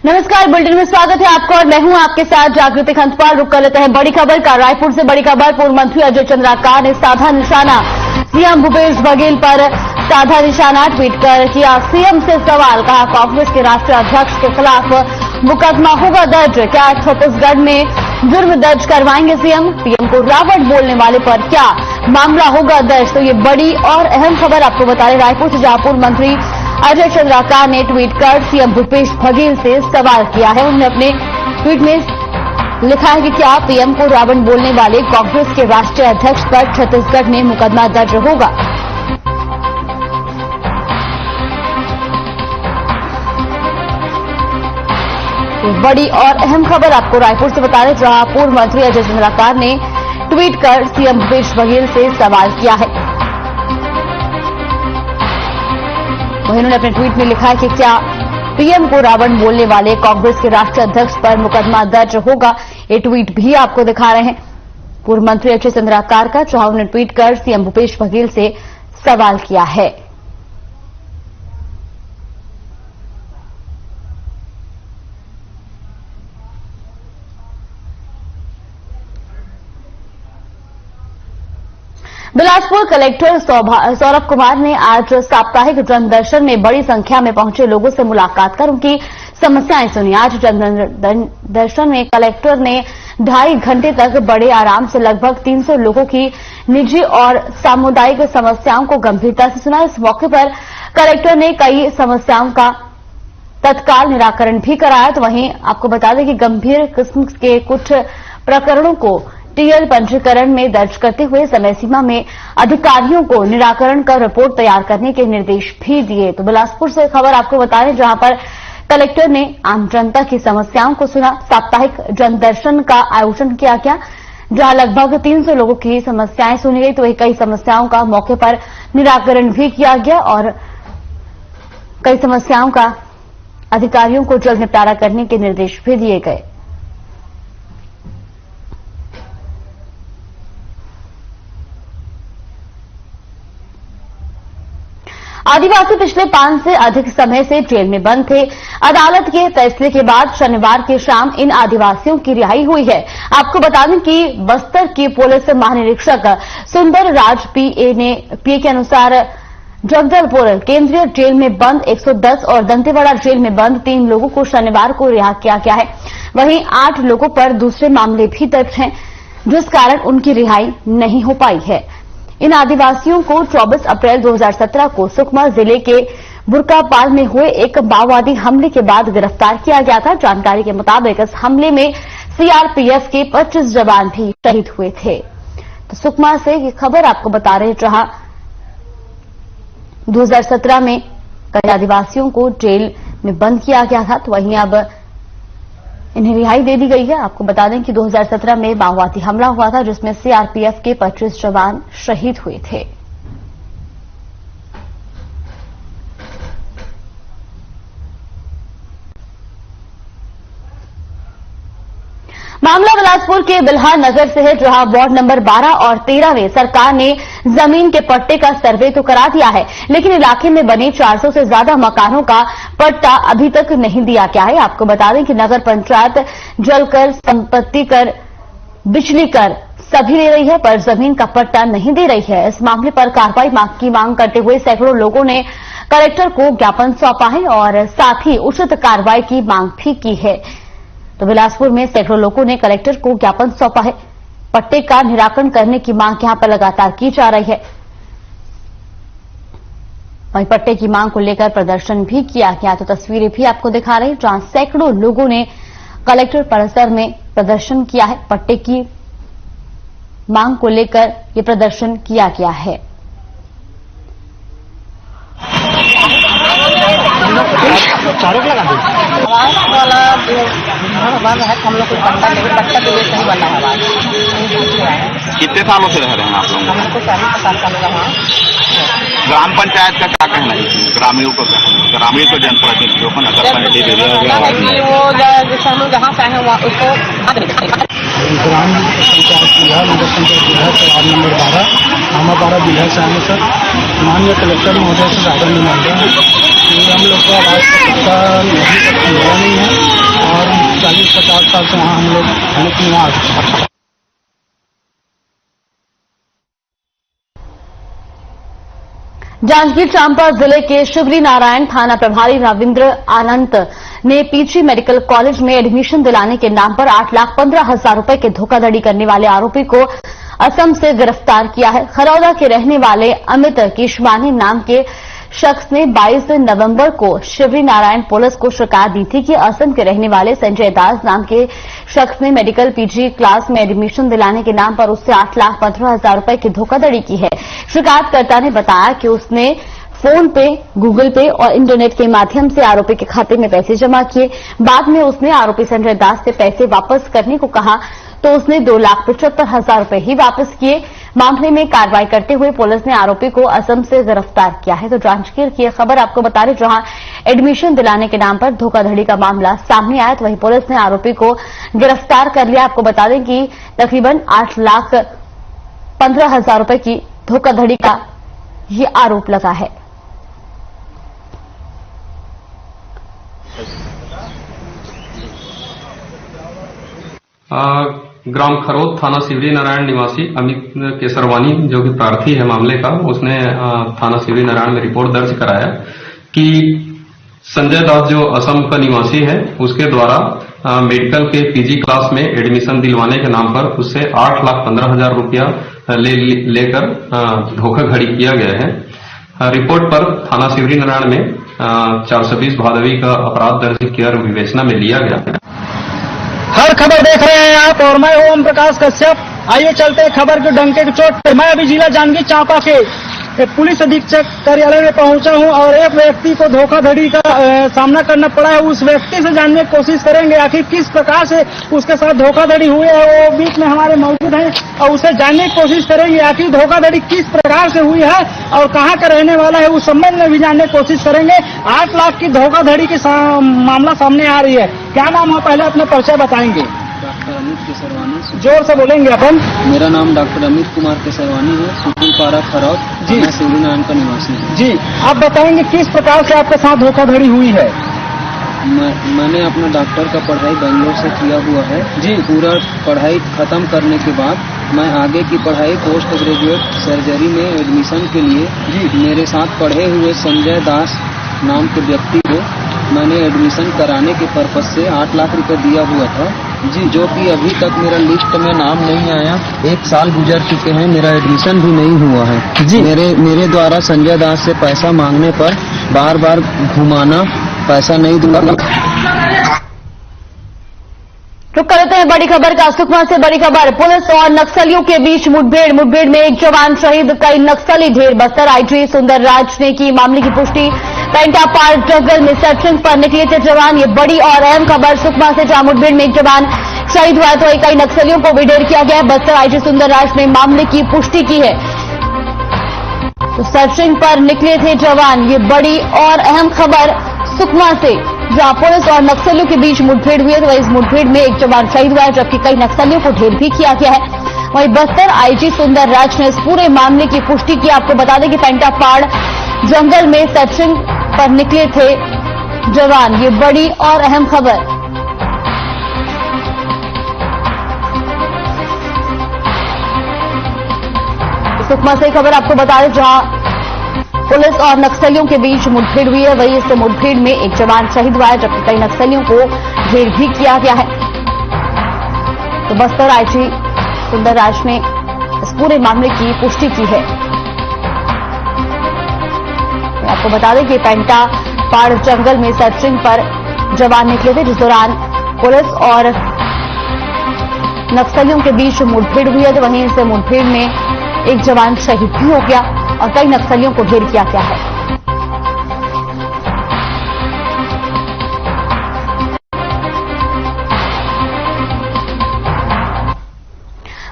नमस्कार, बुलेटिन में स्वागत है आपका और मैं हूं आपके साथ जागृति खंतपाल। रुक कर लेते हैं बड़ी खबर का। रायपुर से बड़ी खबर। पूर्व मंत्री अजय चंद्राकार ने साधा निशाना सीएम भूपेश बघेल पर साधा निशाना ट्वीट कर किया सीएम से सवाल। कहा कांग्रेस के राष्ट्रीय अध्यक्ष के खिलाफ मुकदमा होगा दर्ज। क्या छत्तीसगढ़ में जुर्म दर्ज करवाएंगे सीएम? पीएम को रावण बोलने वाले पर क्या मामला होगा दर्ज? तो ये बड़ी और अहम खबर आपको बता रहे रायपुर से, जहां पूर्व मंत्री अजय चंद्राकार ने ट्वीट कर सीएम भूपेश बघेल से सवाल किया है। उन्होंने अपने ट्वीट में लिखा है कि क्या पीएम को रावण बोलने वाले कांग्रेस के राष्ट्रीय अध्यक्ष पर छत्तीसगढ़ में मुकदमा दर्ज होगा? बड़ी और अहम खबर आपको रायपुर से बता रहे, जहां पूर्व मंत्री अजय चंद्राकार ने ट्वीट कर सीएम भूपेश बघेल से सवाल किया है। वहीं उन्होंने अपने ट्वीट में लिखा है कि क्या पीएम को रावण बोलने वाले कांग्रेस के राष्ट्रीय अध्यक्ष पर मुकदमा दर्ज होगा? ये ट्वीट भी आपको दिखा रहे हैं पूर्व मंत्री अजय चंद्राकार का, जहां उन्होंने ट्वीट कर सीएम भूपेश बघेल से सवाल किया है। बिलासपुर कलेक्टर सौरभ कुमार ने आज साप्ताहिक जनदर्शन में बड़ी संख्या में पहुंचे लोगों से मुलाकात कर उनकी समस्याएं सुनी। आज जनदर्शन में कलेक्टर ने 2.5 घंटे तक बड़े आराम से लगभग 300 लोगों की निजी और सामुदायिक समस्याओं को गंभीरता से सुना। इस मौके पर कलेक्टर ने कई समस्याओं का तत्काल निराकरण भी कराया। तो वहीं आपको बता दें कि गंभीर किस्म के कुछ प्रकरणों को टीएल पंजीकरण में दर्ज करते हुए समय सीमा में अधिकारियों को निराकरण कर रिपोर्ट तैयार करने के निर्देश भी दिए। तो बिलासपुर से खबर आपको बता रहे, जहां पर कलेक्टर ने आम जनता की समस्याओं को सुना। साप्ताहिक जनदर्शन का आयोजन किया गया, जहां लगभग 300 लोगों की समस्याएं सुनी गई। तो वही कई समस्याओं का मौके पर निराकरण भी किया गया और कई समस्याओं का अधिकारियों को जल्द निपटारा करने के निर्देश भी दिए गए। आदिवासी पिछले 5 से अधिक समय से जेल में बंद थे। अदालत के फैसले के बाद शनिवार की शाम इन आदिवासियों की रिहाई हुई है। आपको बता दें कि बस्तर की पुलिस महानिरीक्षक सुंदर राज पीए के अनुसार जगदलपुर केंद्रीय जेल में बंद 110 और दंतेवाड़ा जेल में बंद 3 लोगों को शनिवार को रिहा किया गया है। वहीं 8 लोगों पर दूसरे मामले भी दर्ज हैं, जिस कारण उनकी रिहाई नहीं हो पाई है। इन आदिवासियों को 24 अप्रैल 2017 को सुकमा जिले के बुरकापाल में हुए एक माओवादी हमले के बाद गिरफ्तार किया गया था। जानकारी के मुताबिक इस हमले में सीआरपीएफ के 25 जवान भी शहीद हुए थे। तो सुकमा से ये खबर आपको बता रहे, जहां 2017 में कई आदिवासियों को जेल में बंद किया गया था, तो वहीं अब इन्हें रिहाई दे दी गई है। आपको बता दें कि 2017 में माओवादी हमला हुआ था, जिसमें सीआरपीएफ के 25 जवान शहीद हुए थे। मामला बिलासपुर के बिल्हा नगर से है, जहां वार्ड नंबर 12 और 13 में सरकार ने जमीन के पट्टे का सर्वे तो करा दिया है, लेकिन इलाके में बने 400 से ज्यादा मकानों का पट्टा अभी तक नहीं दिया गया है। आपको बता दें कि नगर पंचायत जल कर, संपत्ति कर, बिजली कर सभी ले रही है, पर जमीन का पट्टा नहीं दे रही है। इस मामले पर कार्रवाई की मांग करते हुए सैकड़ों लोगों ने कलेक्टर को ज्ञापन सौंपा है और साथ ही उचित कार्रवाई की मांग भी की है। तो बिलासपुर में सैकड़ों लोगों ने कलेक्टर को ज्ञापन सौंपा है। पट्टे का निराकरण करने की मांग यहां पर लगातार की जा रही है। वहीं पट्टे की मांग को लेकर प्रदर्शन भी किया गया। तो तस्वीरें भी आपको दिखा रहे हैं, जहां सैकड़ों लोगों ने कलेक्टर परिसर में प्रदर्शन किया है। पट्टे की मांग को लेकर यह प्रदर्शन किया गया है। आवास वाला जो बन रहा है, हम लोग को पट्टा तो वैसे ही बना है। कितने सालों से रह रहे हैं आप लोग? हमको 40-50 साल का वहाँ। ग्राम पंचायत का क्या कहना है? ग्रामीणों को जनप्रतिनिधियों को नगर वो जैसे हम लोग जहाँ चाहे वहाँ उसको ग्राम पंचायत जिला नगर पंचायत जिला वार्ड नंबर 12 नामापाड़ा जिला से आए सर। माननीय कलेक्टर महोदय से ज्यादा नहीं मांग रहे हैं कि हम लोग को आवाज का पट्टा नहीं है। 40-50 साल से वहाँ हम लोग निवास। जांजगीर चांपा जिले के शिवरी नारायण थाना प्रभारी रविंद्र आनंद ने पीजी मेडिकल कॉलेज में एडमिशन दिलाने के नाम पर 8,15,000 रुपए के धोखाधड़ी करने वाले आरोपी को असम से गिरफ्तार किया है। खरौदा के रहने वाले अमित किशवानी नाम के शख्स ने 22 नवंबर को शिवरी नारायण पुलिस को शिकायत दी थी कि असम के रहने वाले संजय दास नाम के शख्स ने मेडिकल पीजी क्लास में एडमिशन दिलाने के नाम पर उससे 8,15,000 रुपए की धोखाधड़ी की है। शिकायतकर्ता ने बताया कि उसने फोन पे, गूगल पे और इंटरनेट के माध्यम से आरोपी के खाते में पैसे जमा किए। बाद में उसने आरोपी संजय दास से पैसे वापस करने को कहा तो उसने 2,75,000 रुपए ही वापस किए। मामले में कार्रवाई करते हुए पुलिस ने आरोपी को असम से गिरफ्तार किया है। तो जांजगीर की खबर आपको बता रहे, जहां एडमिशन दिलाने के नाम पर धोखाधड़ी का मामला सामने आया तो वहीं पुलिस ने आरोपी को गिरफ्तार कर लिया। आपको बता दें कि तकरीबन 8,15,000 रुपए की धोखाधड़ी का ये आरोप लगा है। ग्राम खरोद थाना शिवरी नारायण निवासी अमित केसरवानी जो कि प्रार्थी है मामले का, उसने थाना शिवरी नारायण में रिपोर्ट दर्ज कराया कि संजय दास जो असम का निवासी है उसके द्वारा मेडिकल के पीजी क्लास में एडमिशन दिलवाने के नाम पर उससे 8,15,000 रुपया लेकर धोखाधड़ी किया गया है। रिपोर्ट पर थाना शिवरी नारायण में 420 भादवी का अपराध दर्ज कर विवेचना में लिया गया। हर खबर देख रहे हैं आप और मैं ओम प्रकाश कश्यप। आइए चलते हैं खबर के डंके की चोट पर। मैं अभी जिला जांजगीर चांपा के पुलिस अधीक्षक कार्यालय में पहुंचा हूं और एक व्यक्ति को धोखाधड़ी का सामना करना पड़ा है। उस व्यक्ति से जानने की कोशिश करेंगे आखिर किस प्रकार से उसके साथ धोखाधड़ी हुई है। वो बीच में हमारे मौजूद हैं और उसे जानने की कोशिश करेंगे आखिर धोखाधड़ी किस प्रकार से हुई है और कहां का रहने वाला है, उस संबंध में भी जानने की कोशिश करेंगे। 8 लाख की धोखाधड़ी की मामला सामने आ रही है। क्या नाम है, पहले अपना परिचय बताएंगे। डॉक्टर अमित केसरवानी। जोर से बोलेंगे अपन। मेरा नाम डॉक्टर अमित कुमार केसरवानी है, सुकुलपारा खरौद जी, मैं शिवरी नारायण का निवासी हूँ जी। आप बताएंगे किस प्रकार से आपके साथ धोखाधड़ी हुई है। मैंने अपना डॉक्टर का पढ़ाई बेंगलोर से किया हुआ है जी। पूरा पढ़ाई खत्म करने के बाद मैं आगे की पढ़ाई पोस्ट ग्रेजुएट सर्जरी में एडमिशन के लिए जी मेरे साथ पढ़े हुए संजय दास नाम के व्यक्ति को मैंने एडमिशन कराने के पर्पज से 8 लाख रुपए दिया हुआ था जी, जो कि अभी तक मेरा लिस्ट में नाम नहीं आया। 1 साल गुजर चुके हैं, मेरा एडमिशन भी नहीं हुआ है जी। मेरे द्वारा संजय दास से पैसा मांगने पर बार बार घुमाना, पैसा नहीं दूंगा। रुक करते हैं बड़ी खबर का। सुकमा से बड़ी खबर, पुलिस और नक्सलियों के बीच मुठभेड़ में एक जवान शहीद, कई नक्सली ढेर। बस्तर आईजी सुंदरराज ने की मामले की पुष्टि। पेंटापार जंगल में सर्चिंग पर निकले थे जवान। ये बड़ी और अहम खबर सुकमा से, जहां मुठभेड़ में एक जवान शहीद हुआ तो कई नक्सलियों को भी ढेर किया गया। बस्तर आईजी सुंदरराज ने मामले की पुष्टि की है। तो सर्चिंग पर निकले थे जवान, ये बड़ी और अहम खबर सुकमा से, जहां पुलिस और नक्सलियों के बीच मुठभेड़ हुई है तो इस मुठभेड़ में एक जवान शहीद हुआ है जबकि कई नक्सलियों को ढेर भी किया गया है। वहीं बस्तर आईजी सुंदरराज ने इस पूरे मामले की पुष्टि की। आपको बता दें कि पेंटापाड़ जंगल में सर्चिंग पर निकले थे जवान, ये बड़ी और अहम खबर। सुकमा से खबर आपको बता दें, जहां पुलिस और नक्सलियों के बीच मुठभेड़ हुई है, वहीं इस मुठभेड़ में एक जवान शहीद हुआ है जबकि कई नक्सलियों को ढेर भी किया गया है। तो बस्तर आईजी सुंदरराज ने इस पूरे मामले की पुष्टि की है। आपको बता दें कि पेंटापाड़ जंगल में सर्चिंग पर जवान निकले थे, जिस दौरान पुलिस और नक्सलियों के बीच मुठभेड़ हुई है तो वहीं इस मुठभेड़ में एक जवान शहीद भी हो गया और कई नक्सलियों को ढेर किया गया है।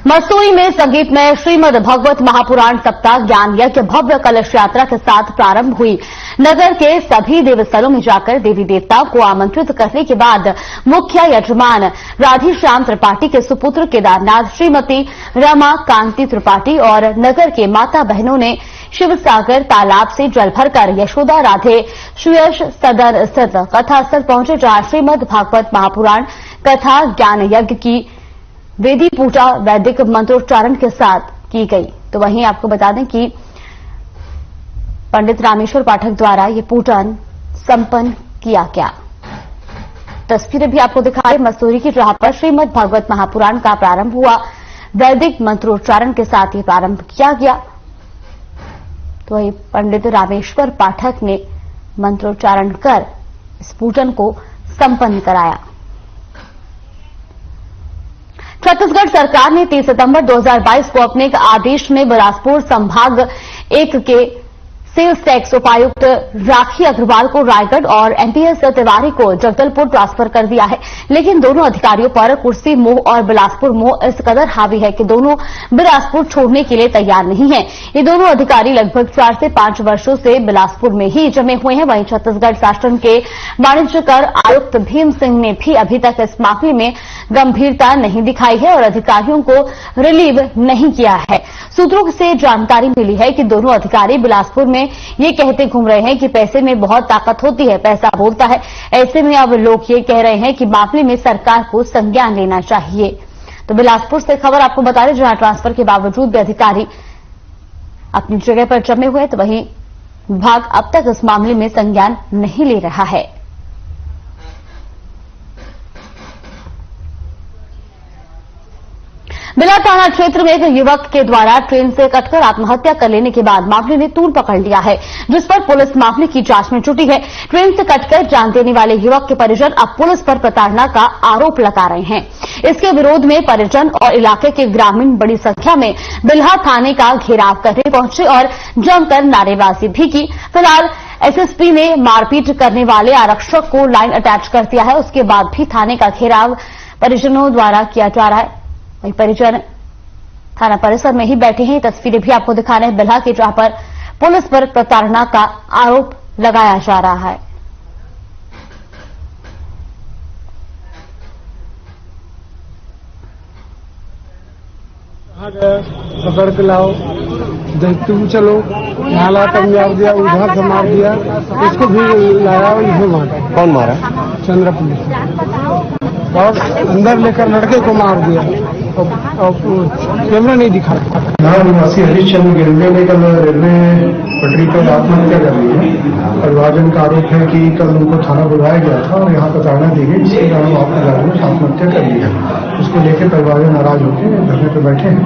मसूरी में संगीतमय श्रीमद् भगवत महापुराण सप्ताह ज्ञान यज्ञ भव्य कलश यात्रा के साथ प्रारंभ हुई। नगर के सभी देवस्थलों में जाकर देवी देवताओं को आमंत्रित करने के बाद मुख्य यजमान राधेश्याम त्रिपाठी के सुपुत्र केदारनाथ श्रीमती रमा कांति त्रिपाठी और नगर के माता बहनों ने शिवसागर तालाब से जल भरकर यशोदा राधे सुयश सदन स्थित कथा स्थल पहुंचे, जहां श्रीमद् भागवत महापुराण कथा ज्ञान यज्ञ की वेदी पूजा वैदिक मंत्रोच्चारण के साथ की गई। तो वहीं आपको बता दें कि पंडित रामेश्वर पाठक द्वारा ये पूजन संपन्न किया गया। तस्वीरें भी आपको दिखाई मसूरी की, जहां पर श्रीमद् भागवत महापुराण का प्रारंभ हुआ। वैदिक मंत्रोच्चारण के साथ ये प्रारंभ किया गया। तो वही पंडित रामेश्वर पाठक ने मंत्रोच्चारण कर इस पूजन को संपन्न कराया। छत्तीसगढ़ सरकार ने 30 सितंबर 2022 को अपने एक आदेश में बिलासपुर संभाग 1 के सेल्स टैक्स उपायुक्त राखी अग्रवाल को रायगढ़ और एमपीएस तिवारी को जगदलपुर ट्रांसफर कर दिया है। लेकिन दोनों अधिकारियों पर कुर्सी मोह और बिलासपुर मोह इस कदर हावी है कि दोनों बिलासपुर छोड़ने के लिए तैयार नहीं है। ये दोनों अधिकारी लगभग 4 से 5 वर्षों से बिलासपुर में ही जमे हुए हैं। वहीं छत्तीसगढ़ शासन के वाणिज्य कर आयुक्त भीम सिंह ने भी अभी तक इस मामले में गंभीरता नहीं दिखाई है और अधिकारियों को रिलीव नहीं किया है। सूत्रों से जानकारी मिली है कि दोनों अधिकारी बिलासपुर में ये कहते घूम रहे हैं कि पैसे में बहुत ताकत होती है, पैसा बोलता है। ऐसे में अब लोग ये कह रहे हैं कि मामले में सरकार को संज्ञान लेना चाहिए। तो बिलासपुर से खबर आपको बता दें, जहां ट्रांसफर के बावजूद भी अधिकारी अपनी जगह पर जमे हुए, तो वहीं विभाग अब तक इस मामले में संज्ञान नहीं ले रहा है। बिला थाना क्षेत्र में एक युवक के द्वारा ट्रेन से कटकर आत्महत्या कर लेने के बाद मामले ने तूल पकड़ लिया है, जिस पर पुलिस मामले की जांच में जुटी है। ट्रेन से कटकर जान देने वाले युवक के परिजन अब पुलिस पर प्रताड़ना का आरोप लगा रहे हैं। इसके विरोध में परिजन और इलाके के ग्रामीण बड़ी संख्या में बिल्हा थाने का घेराव करने पहुंचे और जमकर नारेबाजी भी की। फिलहाल एसएसपी ने मारपीट करने वाले आरक्षक को लाइन अटैच कर दिया है। उसके बाद भी थाने का घेराव परिजनों द्वारा किया जा रहा है। वहीं परिजन थाना परिसर में ही बैठे हैं। तस्वीरें भी आपको दिखा रहे हैं बिल्हा की, जहां पर पुलिस पर प्रताड़ना का आरोप लगाया जा रहा है। पकड़ के लाओ, देखते हुए चलो। नाला तक मार दिया, उधर से मार दिया, इसको भी लाया, इसे मारा। कौन मारा? चंद्र पुलिस। और अंदर लेकर लड़के को मार दिया और कैमरा नहीं दिखा। यहाँ निवासी हरीशचंद्र गिरवे ने कल रेलवे पटरी पर आत्महत्या कर ली है। परिवारजन का आरोप है कि कल उनको थाना बुलाया गया था और यहाँ प्रताड़ना दी गई, जिसके कारण आपने आत्महत्या कर ली है। उसको लेकर परिवारजन नाराज होकर धरने पर बैठे हैं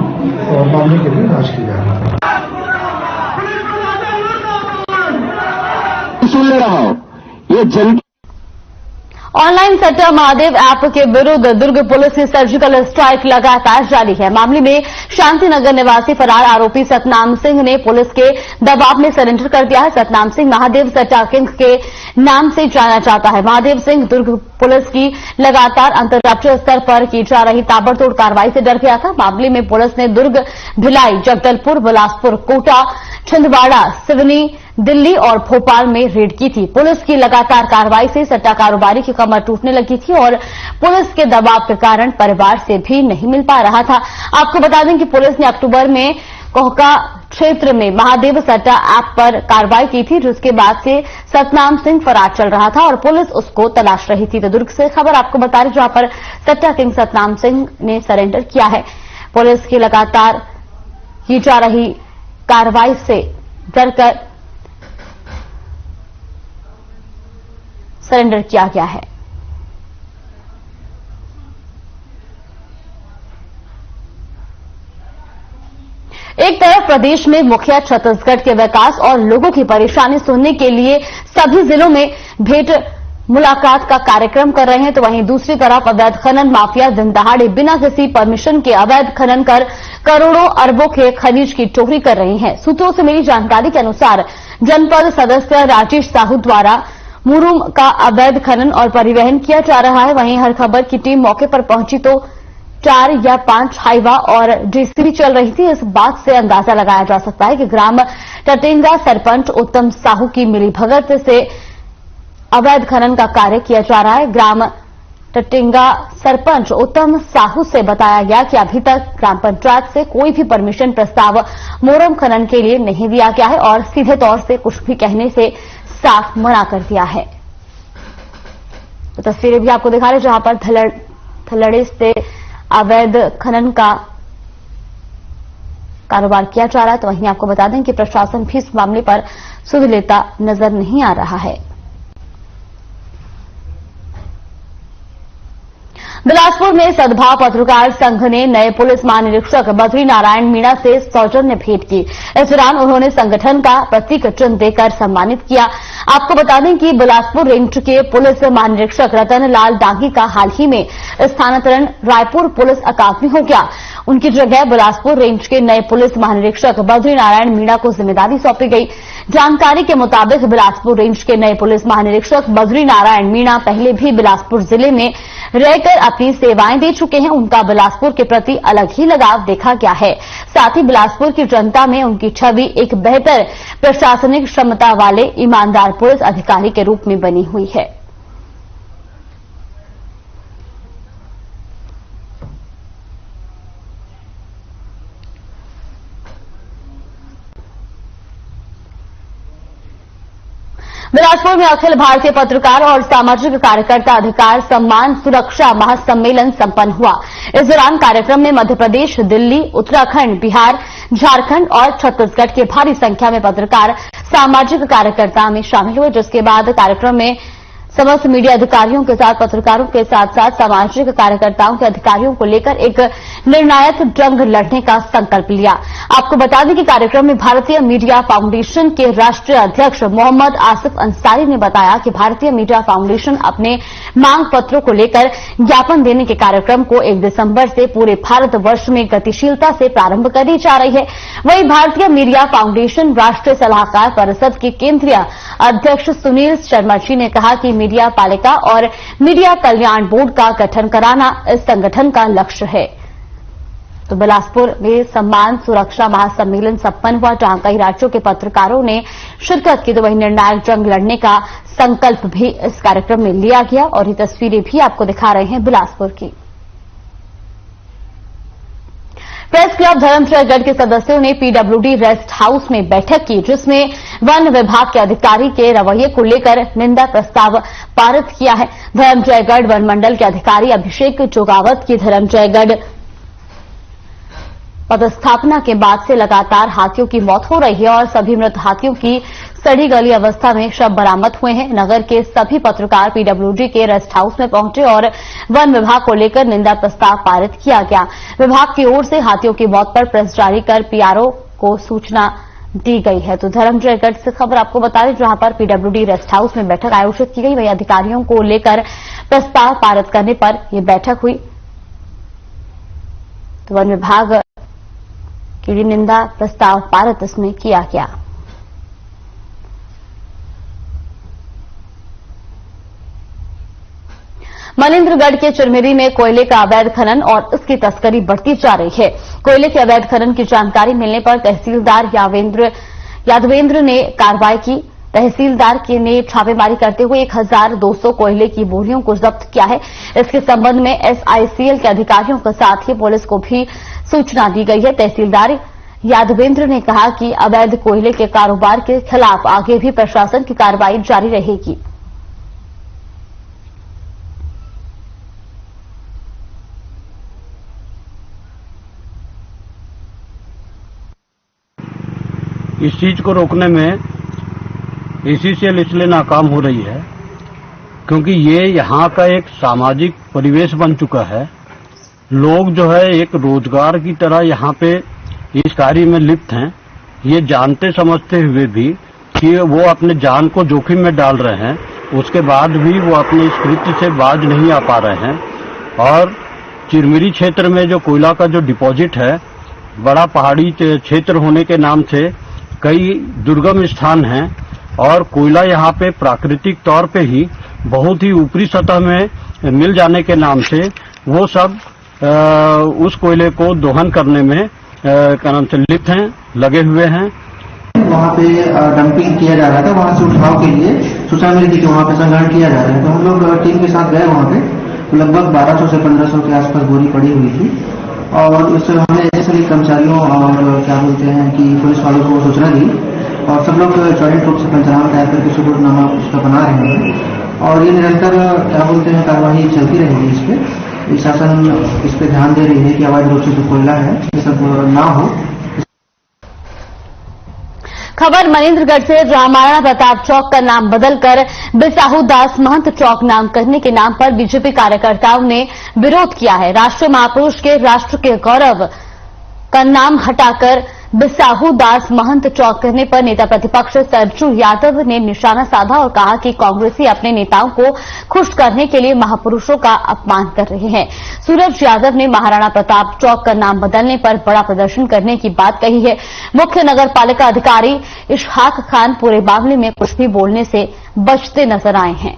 और मामले के लिए जांच की जा रही है। सुन ले रहा हूँ, ये जन ऑनलाइन सट्टा महादेव ऐप के विरुद्ध दुर्ग पुलिस की सर्जिकल स्ट्राइक लगातार जारी है। मामले में शांतिनगर निवासी फरार आरोपी सतनाम सिंह ने पुलिस के दबाव में सरेंडर कर दिया है। सतनाम सिंह महादेव सट्टा किंग के नाम से जाना जाता है। महादेव सिंह दुर्ग पुलिस की लगातार अंतर्राष्ट्रीय स्तर पर की जा रही ताबड़तोड़ कार्रवाई से डर गया था। मामले में पुलिस ने दुर्ग, भिलाई, जगदलपुर, बिलासपुर, कोटा, छिंदवाड़ा, सिवनी, दिल्ली और भोपाल में रेड की थी। पुलिस की लगातार कार्रवाई से सट्टा कारोबारी की कमर टूटने लगी थी और पुलिस के दबाव के कारण परिवार से भी नहीं मिल पा रहा था। आपको बता दें कि पुलिस ने अक्टूबर में कोहका क्षेत्र में महादेव सट्टा ऐप पर कार्रवाई की थी, जिसके बाद से सतनाम सिंह फरार चल रहा था और पुलिस उसको तलाश रही थी। तो दुर्ग से खबर आपको बता रही, जहां पर सट्टा किंग सतनाम सिंह ने सरेंडर किया है। पुलिस की लगातार की जा रही कार्रवाई से डरकर सरेंडर किया गया है। एक तरफ प्रदेश में मुखिया छत्तीसगढ़ के विकास और लोगों की परेशानी सुनने के लिए सभी जिलों में भेंट मुलाकात का कार्यक्रम कर रहे हैं, तो वहीं दूसरी तरफ अवैध खनन माफिया दिन दहाड़े बिना किसी परमिशन के अवैध खनन कर करोड़ों अरबों के खनिज की चोरी कर रही हैं। सूत्रों से मिली जानकारी के अनुसार जनपद सदस्य राजेश साहू द्वारा मुरुम का अवैध खनन और परिवहन किया जा रहा है। वहीं हर खबर की टीम मौके पर पहुंची तो 4 या 5 हाईवा और जेसीबी चल रही थी। इस बात से अंदाजा लगाया जा सकता है कि ग्राम टटेंगा सरपंच उत्तम साहू की मिलीभगत से अवैध खनन का कार्य किया जा रहा है। ग्राम टटेंगा सरपंच उत्तम साहू से बताया गया कि अभी तक ग्राम पंचायत से कोई भी परमिशन प्रस्ताव मोरम खनन के लिए नहीं दिया गया है और सीधे तौर से कुछ भी कहने से साफ मना कर दिया है। तो तस्वीरें भी आपको दिखा रहे, जहां पर थलड़े से अवैध खनन का कारोबार किया जा रहा है। तो वहीं आपको बता दें कि प्रशासन भी इस मामले पर सुध लेता नजर नहीं आ रहा है। बिलासपुर में सद्भाव पत्रकार संघ ने नए पुलिस महानिरीक्षक बद्री नारायण मीणा से सौजन्य भेंट की। इस दौरान उन्होंने संगठन का प्रतीक चिन्ह देकर सम्मानित किया। आपको बता दें कि बिलासपुर रेंज के पुलिस महानिरीक्षक रतन लाल डांगी का हाल ही में स्थानांतरण रायपुर पुलिस अकादमी हो गया। उनकी जगह बिलासपुर रेंज के नए पुलिस महानिरीक्षक बद्री नारायण मीणा को जिम्मेदारी सौंपी गई। जानकारी के मुताबिक बिलासपुर रेंज के नए पुलिस महानिरीक्षक बद्री नारायण मीणा पहले भी बिलासपुर जिले में रहकर अपनी सेवाएं दे चुके हैं। उनका बिलासपुर के प्रति अलग ही लगाव देखा गया है। साथ ही बिलासपुर की जनता में उनकी छवि एक बेहतर प्रशासनिक क्षमता वाले ईमानदार पुलिस अधिकारी के रूप में बनी हुई है। बिलासपुर में अखिल भारतीय पत्रकार और सामाजिक कार्यकर्ता अधिकार सम्मान सुरक्षा महासम्मेलन संपन्न हुआ। इस दौरान कार्यक्रम में मध्य प्रदेश, दिल्ली, उत्तराखंड, बिहार, झारखंड और छत्तीसगढ़ के भारी संख्या में पत्रकार सामाजिक कार्यकर्ता में शामिल हुए। जिसके बाद कार्यक्रम में समस्त मीडिया अधिकारियों के साथ पत्रकारों के साथ साथ सामाजिक कार्यकर्ताओं के अधिकारियों को लेकर एक निर्णायक जंग लड़ने का संकल्प लिया। आपको बता दें कि कार्यक्रम में भारतीय मीडिया फाउंडेशन के राष्ट्रीय अध्यक्ष मोहम्मद आसिफ अंसारी ने बताया कि भारतीय मीडिया फाउंडेशन अपने मांग पत्रों को लेकर ज्ञापन देने के कार्यक्रम को 1 दिसंबर से पूरे भारतवर्ष में गतिशीलता से प्रारंभ करनी जा रही है। वहीं भारतीय मीडिया फाउंडेशन राष्ट्रीय सलाहकार परिषद के केंद्रीय अध्यक्ष सुनील शर्मा जी ने कहा कि मीडिया पालिका और मीडिया कल्याण बोर्ड का गठन कराना इस संगठन का लक्ष्य है। तो बिलासपुर में सम्मान सुरक्षा महासम्मेलन संपन्न हुआ, जहां कई राज्यों के पत्रकारों ने शिरकत की। तो वहीं निर्णायक जंग लड़ने का संकल्प भी इस कार्यक्रम में लिया गया और ये तस्वीरें भी आपको दिखा रहे हैं बिलासपुर की। प्रेस क्लब धर्मजयगढ़ के सदस्यों ने पीडब्ल्यूडी रेस्ट हाउस में बैठक की, जिसमें वन विभाग के अधिकारी के रवैये को लेकर निंदा प्रस्ताव पारित किया है। धर्मजयगढ़ वन मंडल के अधिकारी अभिषेक जोगावत की धर्मजयगढ़ पदस्थापना के बाद से लगातार हाथियों की मौत हो रही है और सभी मृत हाथियों की सड़ी गली अवस्था में शव बरामद हुए हैं। नगर के सभी पत्रकार पीडब्ल्यूडी के रेस्ट हाउस में पहुंचे और वन विभाग को लेकर निंदा प्रस्ताव पारित किया गया। विभाग की ओर से हाथियों की मौत पर प्रेस जारी कर पीआरओ को सूचना दी गई है। तो धर्मजयगढ़ से खबर आपको बता दें, जहां पर पीडब्ल्यूडी रेस्ट हाउस में बैठक आयोजित की गई, वही अधिकारियों को लेकर प्रस्ताव पारित करने पर यह बैठक हुई। तो वन विभाग की निंदा प्रस्ताव पारित इसमें किया गया। मनेन्द्रगढ़ के चिरमिरी में कोयले का अवैध खनन और इसकी तस्करी बढ़ती जा रही है। कोयले के अवैध खनन की जानकारी मिलने पर तहसीलदार यादवेंद्र ने कार्रवाई की। तहसीलदार ने छापेमारी करते हुए 1200 कोयले की बोरियों को जब्त किया है। इसके संबंध में एसआईसीएल के अधिकारियों के साथ ही पुलिस को भी सूचना दी गई है। तहसीलदार यादवेंद्र ने कहा कि अवैध कोयले के कारोबार के खिलाफ आगे भी प्रशासन की कार्रवाई जारी रहेगी। इस चीज को रोकने में एसीसीएल इसलिए नाकाम हो रही है क्योंकि ये यहाँ का एक सामाजिक परिवेश बन चुका है। लोग जो है एक रोजगार की तरह यहाँ पे इस कार्य में लिप्त हैं, ये जानते समझते हुए भी कि वो अपने जान को जोखिम में डाल रहे हैं, उसके बाद भी वो अपने इस कृत्य से बाज नहीं आ पा रहे हैं। और चिरमिरी क्षेत्र में जो कोयला का जो डिपॉजिट है, बड़ा पहाड़ी क्षेत्र होने के नाम से कई दुर्गम स्थान हैं और कोयला यहाँ पे प्राकृतिक तौर पे ही बहुत ही ऊपरी सतह में मिल जाने के नाम से वो सब उस कोयले को दोहन करने में क्या नाम से लिप्त हैं, लगे हुए हैं। वहाँ पे डंपिंग किया जा रहा था, वहाँ से उठाव के लिए सूचना मिली थी कि वहाँ पे संग्रहण किया जा रहा है। तो हम लोग टीम के साथ गए वहाँ पे, लगभग 1200 से 1500 के आसपास बोरी पड़ी हुई थी और उससे हमने एसएसएल कर्मचारियों और क्या बोलते हैं कि पुलिस वालों को सूचना दी और सब लोग ज्वाइंट रूप से पंचनामा तैयार करके सबूतनामा उसका बना रहे हैं और ये निरंतर क्या बोलते हैं कार्रवाई चलती रहेगी इस पे। शासन इस पे ध्यान दे रही है कि अवैध रूप से जो कोयला है ये सब ना हो। खबर मनेन्द्रगढ़ से, जहां महाराणा प्रताप चौक का नाम बदलकर बिसाहू दास महंत चौक नाम करने के नाम पर बीजेपी कार्यकर्ताओं ने विरोध किया है। राष्ट्रीय महापुरुष के राष्ट्र के गौरव का नाम हटाकर बिसाहू दास महंत चौक करने पर नेता प्रतिपक्ष सरजू यादव ने निशाना साधा और कहा कि कांग्रेसी अपने नेताओं को खुश करने के लिए महापुरुषों का अपमान कर रहे हैं। सूरज यादव ने महाराणा प्रताप चौक का नाम बदलने पर बड़ा प्रदर्शन करने की बात कही है। मुख्य नगर पालिका अधिकारी इशहाक खान पूरे मामले में कुछ भी बोलने से बचते नजर आए हैं।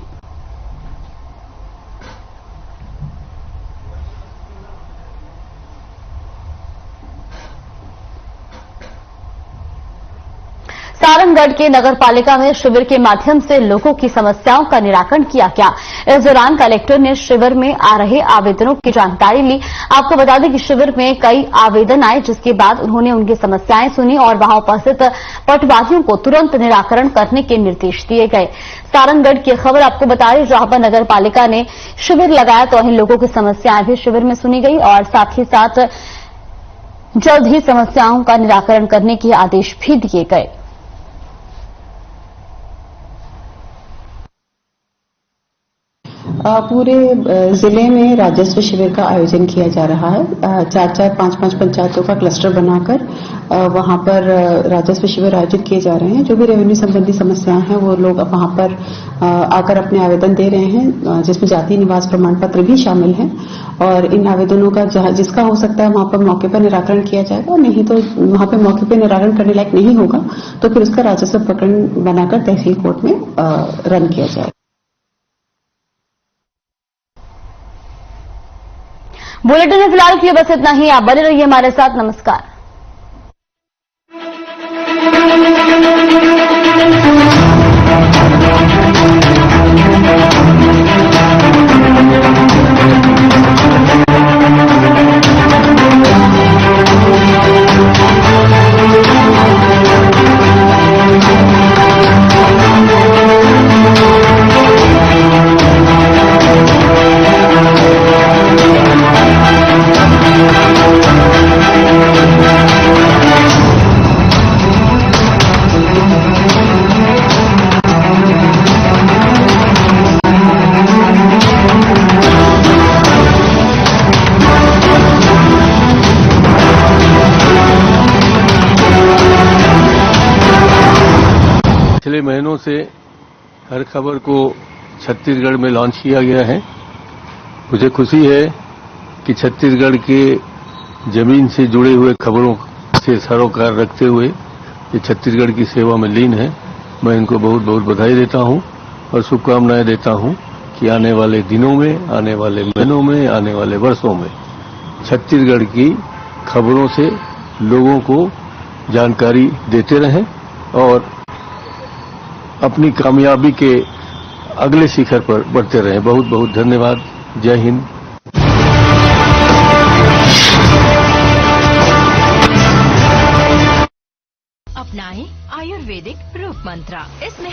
सारंगगढ़ के नगर पालिका में शिविर के माध्यम से लोगों की समस्याओं का निराकरण किया गया। इस दौरान कलेक्टर ने शिविर में आ रहे आवेदनों की जानकारी ली। आपको बता दें कि शिविर में कई आवेदन आए, जिसके बाद उन्होंने उनकी समस्याएं सुनी और वहां उपस्थित पटवारियों को तुरंत निराकरण करने के निर्देश दिए गए। सारंगगढ़ की खबर आपको बता दें, जहां पर नगर पालिका ने शिविर लगाया तो वहीं लोगों की समस्याएं भी शिविर में सुनी गई और साथ ही साथ जल्द ही समस्याओं का निराकरण करने के आदेश भी दिए गए। पूरे जिले में राजस्व शिविर का आयोजन किया जा रहा है। 4-4, 5-5 पंचायतों का क्लस्टर बनाकर वहां पर राजस्व शिविर आयोजित किए जा रहे हैं। जो भी रेवेन्यू संबंधी समस्याएं हैं वो लोग वहां पर आकर अपने आवेदन दे रहे हैं, जिसमें जाति निवास प्रमाण पत्र भी शामिल है। और इन आवेदनों का जिसका हो सकता है वहां पर मौके पर निराकरण किया जाएगा, नहीं तो वहां पर मौके पर निराकरण करने लायक नहीं होगा तो फिर उसका राजस्व प्रकरण बनाकर तहसील कोर्ट में रन किया जाएगा। बुलेटिन में फिलहाल के लिए बस इतना ही। आप बने रहिए हमारे साथ। नमस्कार। पिछले महीनों से हर खबर को छत्तीसगढ़ में लॉन्च किया गया है। मुझे खुशी है कि छत्तीसगढ़ के जमीन से जुड़े हुए खबरों से सरोकार रखते हुए ये छत्तीसगढ़ की सेवा में लीन है। मैं इनको बहुत बहुत बधाई देता हूं और शुभकामनाएं देता हूं कि आने वाले दिनों में, आने वाले महीनों में, आने वाले वर्षों में छत्तीसगढ़ की खबरों से लोगों को जानकारी देते रहें और अपनी कामयाबी के अगले शिखर पर बढ़ते रहें। बहुत बहुत धन्यवाद। जय हिंद। अपनाएं आयुर्वेदिक रूप मंत्र। इसमें